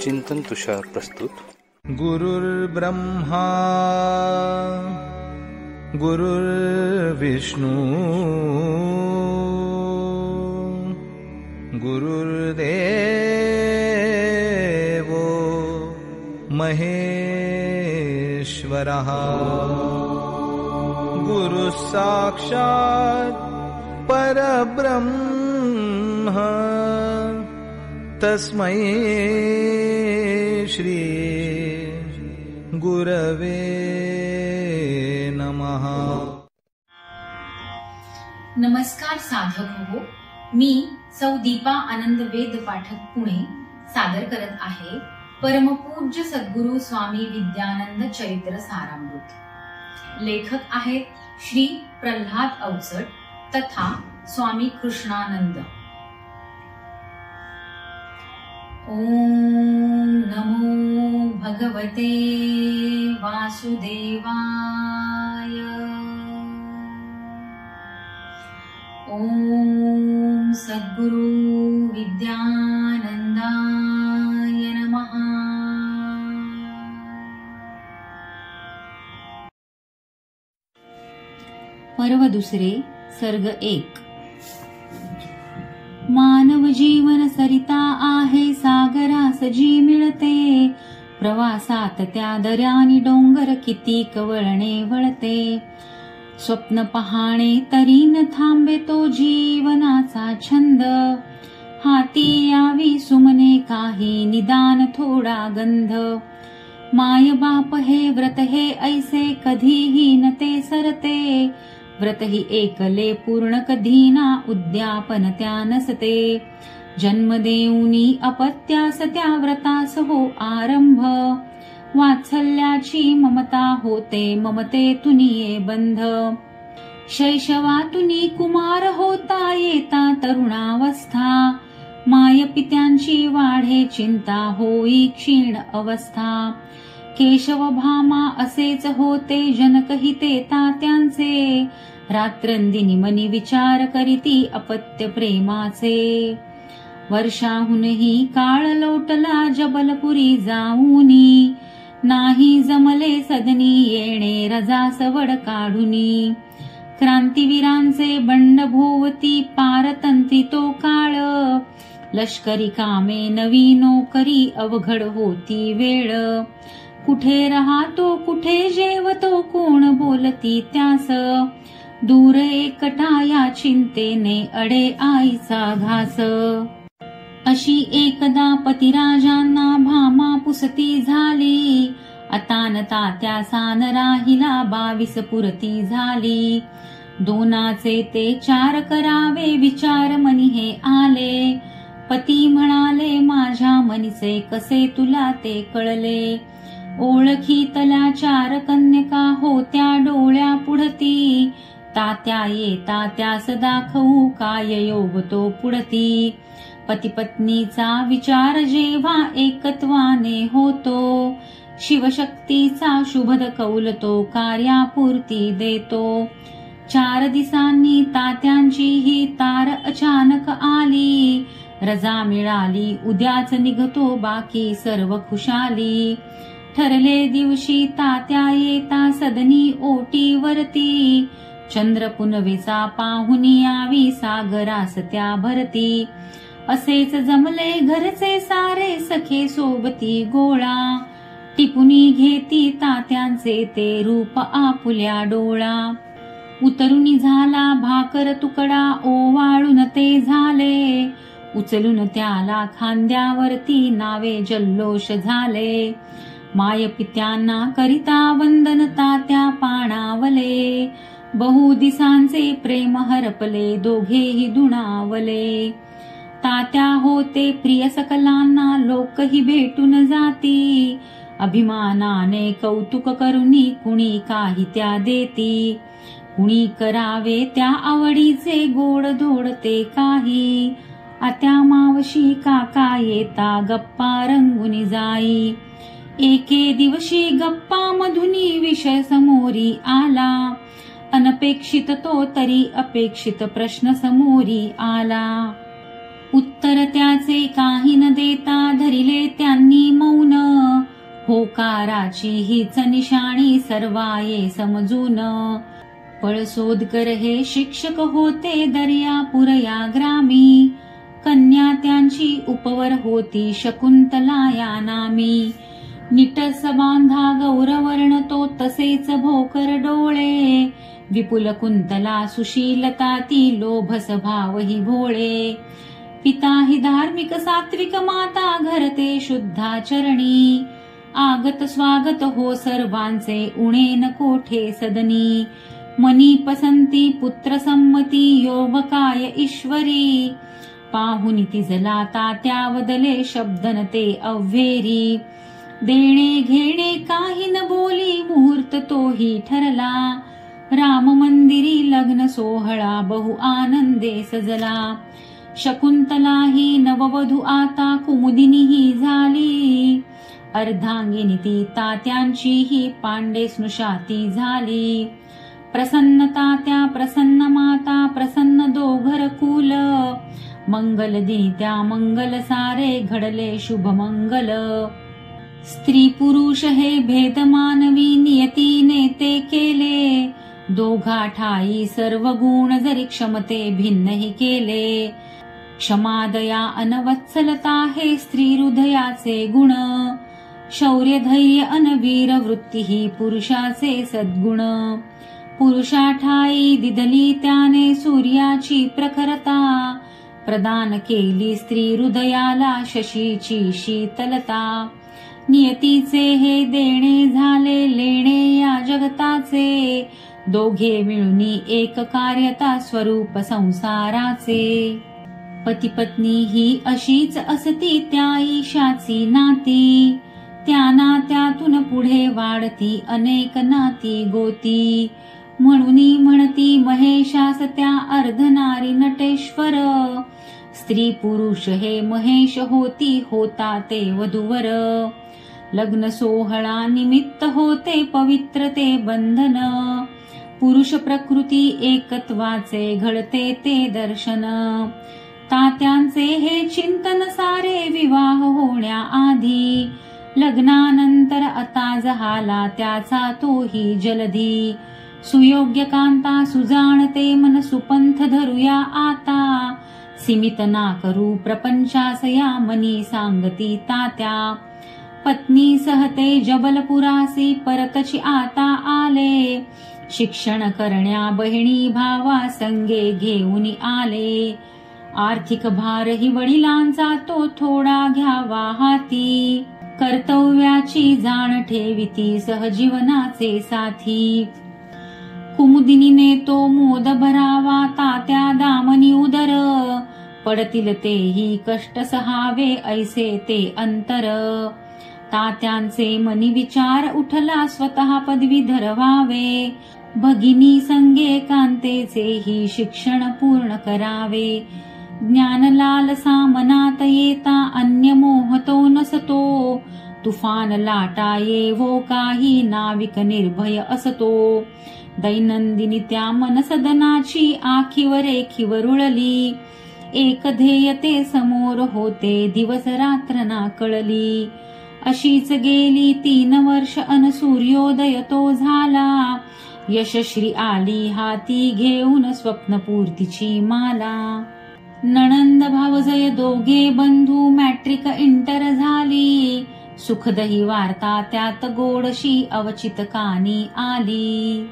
चिंतन तुषार प्रस्तुत. गुरुर्ब्रह्मा गुरुर्विष्णू गुरुर्देवो महेश्वरः गुरुः साक्षात् परब्रह्म तस्मै श्री गुरवे नमः. नमस्कार साधक हो, मी सौ दीपा आनंद वेद पाठक पुणे सादर करत आहे परमपूज्य सद्गुरु स्वामी विद्यानंद चरित्र सारामृत. लेखक आहेत श्री प्रल्हाद अवचट तथा स्वामी कृष्णानंद. ओम नमो भगवते वासुदेवाय. ओम सद्गुरु विद्यानंदाय नमः. पर्व दुसरे, सर्ग 1. मानव जीवन सरिता आहे, सागरास जी मिळते. प्रवासात त्या दऱ्यानी डोंगर किती कवळणे वळते. स्वप्न पहाणे तरी न थांबे तो जीवनाचा छंद. हाती यावी सुमने काही निदान थोडा गंध. माय बाप हे व्रत हे ऐसे कधीही न ते सरते. व्रत ही एकले पूर्ण कधी ना उद्यापन त्या नसते. जन्म देऊनी अपत्यास त्या व्रतास हो आरंभ. वात्सल्याची ममता होते ममतेतुनी ये बंध. शैशवातुनी कुमार होता येता तरुणावस्था. माय पित्यांची वाढे चिंता होई क्षीण अवस्था. केशव भामा असेच होते जनकहिते तात्यांचे. रात्रंदिनी मनी विचार करीती अपत्य प्रेमाचे. वर्षाहूनही काळ लोटला जबलपुरी जाऊनी. नाही जमले सदनी येणे रजा सवड काढुनी. क्रांतीवीरांचे बंड भोवती पारतंत्री तो काळ. लष्करी कामे नवी नोकरी अवघड होती वेळ. कुठे राहतो कुठे जेवतो कोण बोलती त्यास. दूर एकटा या चिंतेने अडे आईचा घास. अशी एकदा पतिराजांना भामा पुसती झाली. अतान तात्या सान राहिला 22 पुरती झाली. दोनाचे ते 4 करावे विचार मनी हे आले. पती म्हणाले माझ्या मनीचे कसे तुला ते कळले. ओळखीतल्या 4 कन्यका होत्या डोळ्या पुढती. तात्या येता त्यास दाखवू काय योग तो पुढती. पतिपत्नीचा विचार जेव्हा एकत्वाने होतो. शिवशक्तीचा शुभद कौल तो कार्यापूर्ती देतो. 4 दिवसांनी तात्यांची ही तार अचानक आली. रजा मिळाली उद्याच निघतो बाकी सर्व खुशाली. ठरले दिवशी तात्या येता सदनी ओटीवरती. चंद्र पुनवेचा पाहुनी यावी सागरास त्या भरती. असेच जमले घरचे सारे सखे सोबती गोळा. टिपुनी घेती तात्यांचे ते रूप आपुल्या डोळा. उतरुनी झाला भाकर तुकडा ओवाळून ते झाले. उचलून त्याला खांद्यावरती नावे जल्लोष झाले. माय पित्यांना करिता वंदन तात्या पाणावले. बहु दिसांचे प्रेम हरपले दोघेही दुणावले. तात्या होते प्रिय सकलांना लोकही भेटून जाती. अभिमानाने कौतुक करुनी कुणी काही त्या देती. कुणी करावे त्या आवडीचे गोड धोडते काही. आत्या मावशी काका येता गप्पा रंगुनी जाई. एके दिवशी गप्पा मधुनी विषय समोरी आला. अनपेक्षित तो तरी अपेक्षित प्रश्न समोरी आला. उत्तर त्याचे काही न देता धरिले त्यांनी मौन. होकाराची हीच निशाणी सर्वाये समजून. पळसोदकर हे शिक्षक होते दर्यापूर या ग्रामी. कन्या त्यांची उपवर होती शकुंतला या नामी. निटस बांधा गौरवर्ण तो तसेच भोकर डोळे. विपुल कुंतला सुशीलता ती लोभ स्वभावही भोळे. पिता ही धार्मिक सात्विक माता घरते शुद्धाचरणी. आगत स्वागत हो सर्वांचे उणे न कोठे सदनी. मनी पसंती पुत्र संमती योग काय ईश्वरी. पाहुनी तिजला तात्यावदले शब्दन ते अव्हेरी. देणे घेणे काही न बोली मुहूर्त तोही ठरला. राम मंदिरी लग्न सोहळा बहु आनंदे सजला. शकुंतला ही नववधू आता कुमुदिनी ही झाली. अर्धांगिनी ती तात्यांची ही पांडे स्नुषाती झाली. प्रसन्न तात्या प्रसन्न माता प्रसन्न दोघर कुल. मंगल दिनी त्या मंगल सारे घडले शुभ मंगल. स्त्री पुरुष हे भेद मानवी नियतीने ते केले. दोघा ठाई सर्व गुण जरी क्षमते भिन्नही केले. क्षमादया अनवत्सलता हे स्त्री हृदयाचे गुण. शौर्य धैर्य अनवीर वृत्ती ही पुरुषाचे सद्गुण. पुरुषा ठाई दिदली त्याने सूर्याची प्रखरता. प्रदान केली स्त्री हृदयाला शशीची शीतलता. नियतीचे हे देणे झाले लेणे या जगताचे. दोघे मिळूनी एक कार्यता स्वरूप संसाराचे. पती पत्नी ही अशीच असती त्या ईशाची नाती. त्या नात्यातून पुढे वाढती अनेक नाती गोती. म्हणूनी म्हणती महेशास त्या अर्धनारी नटेश्वर. स्त्री पुरुष हे महेश होती होता ते वधूवर. लग्न सोहळा निमित्त होते पवित्र ते बंधन. पुरुष प्रकृती एकत्वाचे घडते ते दर्शन. तात्यांचे हे चिंतन सारे विवाह होण्याआधी. लग्नानंतर आता झाला त्याचा तोही जलधी. सुयोग्य कांता सुजाणते मन सुपंथ धरूया आता. सीमित ना करू प्रपंचास या मनी सांगती तात्या. पत्नी सहते जबलपुरासी परतची आता आले. शिक्षण करण्या बहिणी भावा संगे घेऊन आले. आर्थिक भार ही वडिलांचा तो थोडा घ्यावा हाती. कर्तव्याची जाण ठेविती सहजीवनाचे साथी. कुमुदिनीने तो मोद भरावा तात्या दामनी उदर. पडतील तेही कष्ट सहावे ऐसे ते अंतर. तात्यांचे मनी विचार उठला स्वतः पदवीधर व्हावे. भगिनी संगे कांतेचेही शिक्षण पूर्ण करावे. ज्ञान लालसा मनात येता अन्य मोह तो नसतो. तुफान लाटा येवो काही नाविक निर्भय असतो. दैनंदिनी त्या मनसदनाची आखीवर रेखीवर उळली. एक ध्येय ते समोर होते दिवस रात्र ना कळली. अशीच गेली 3 वर्ष अन सूर्योदय तो झाला. यशश्री आली हाती घेऊन स्वप्नपूर्तीची माला. नणंद भावजय दोघे बंधू मॅट्रिक इंटर झाली. सुखदही वार्ता त्यात गोडशी अवचित कानी आली.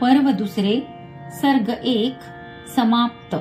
पर्व 2 सर्ग 1 समाप्त.